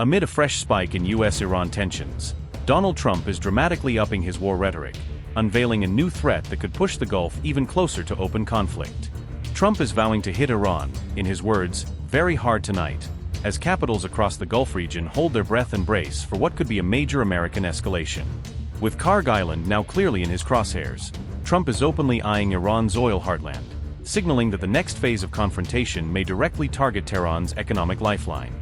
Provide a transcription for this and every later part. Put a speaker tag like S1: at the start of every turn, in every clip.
S1: Amid a fresh spike in U.S. Iran tensions, Donald Trump is dramatically upping his war rhetoric, unveiling a new threat that could push the Gulf even closer to open conflict. Trump is vowing to hit Iran, in his words, very hard tonight, as capitals across the Gulf region hold their breath and brace for what could be a major American escalation. With Kharg Island now clearly in his crosshairs, Trump is openly eyeing Iran's oil heartland, signaling that the next phase of confrontation may directly target Tehran's economic lifeline.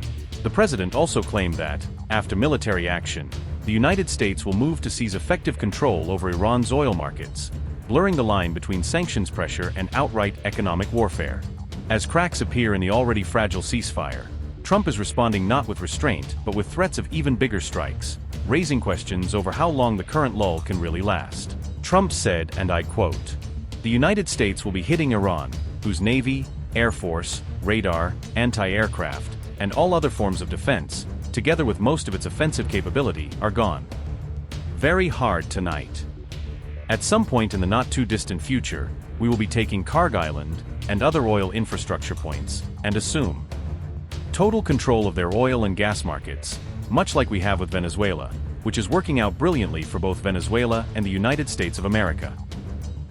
S1: The president also claimed that, after military action, the United States will move to seize effective control over Iran's oil markets, blurring the line between sanctions pressure and outright economic warfare. As cracks appear in the already fragile ceasefire, Trump is responding not with restraint but with threats of even bigger strikes, raising questions over how long the current lull can really last. Trump said, and I quote, "The United States will be hitting Iran, whose Navy, Air Force, radar, anti-aircraft, and all other forms of defense, together with most of its offensive capability, are gone. Very hard tonight. At some point in the not-too-distant future, we will be taking Kharg Island and other oil infrastructure points, and assume total control of their oil and gas markets, much like we have with Venezuela, which is working out brilliantly for both Venezuela and the United States of America."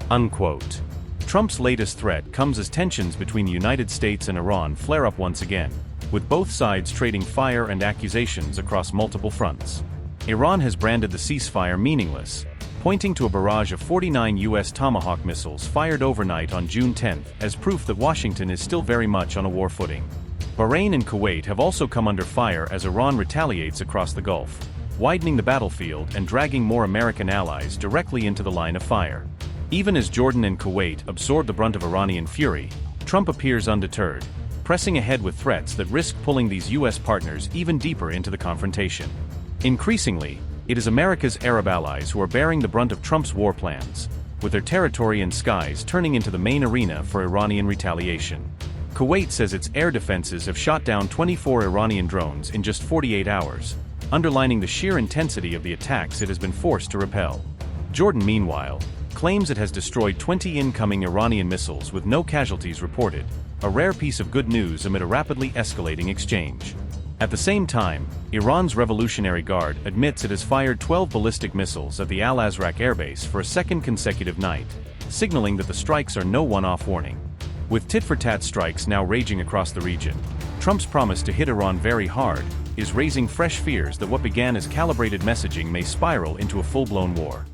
S1: Unquote. Trump's latest threat comes as tensions between the United States and Iran flare up once again, with both sides trading fire and accusations across multiple fronts. Iran has branded the ceasefire meaningless, pointing to a barrage of 49 U.S. Tomahawk missiles fired overnight on June 10 as proof that Washington is still very much on a war footing. Bahrain and Kuwait have also come under fire as Iran retaliates across the Gulf, widening the battlefield and dragging more American allies directly into the line of fire. Even as Jordan and Kuwait absorb the brunt of Iranian fury, Trump appears undeterred, pressing ahead with threats that risk pulling these U.S. partners even deeper into the confrontation. Increasingly, it is America's Arab allies who are bearing the brunt of Trump's war plans, with their territory and skies turning into the main arena for Iranian retaliation. Kuwait says its air defenses have shot down 24 Iranian drones in just 48 hours, underlining the sheer intensity of the attacks it has been forced to repel. Jordan, meanwhile, claims it has destroyed 20 incoming Iranian missiles with no casualties reported, a rare piece of good news amid a rapidly escalating exchange. At the same time, Iran's Revolutionary Guard admits it has fired 12 ballistic missiles at the Al-Azraq airbase for a second consecutive night, signaling that the strikes are no one-off warning. With tit-for-tat strikes now raging across the region, Trump's promise to hit Iran very hard is raising fresh fears that what began as calibrated messaging may spiral into a full-blown war.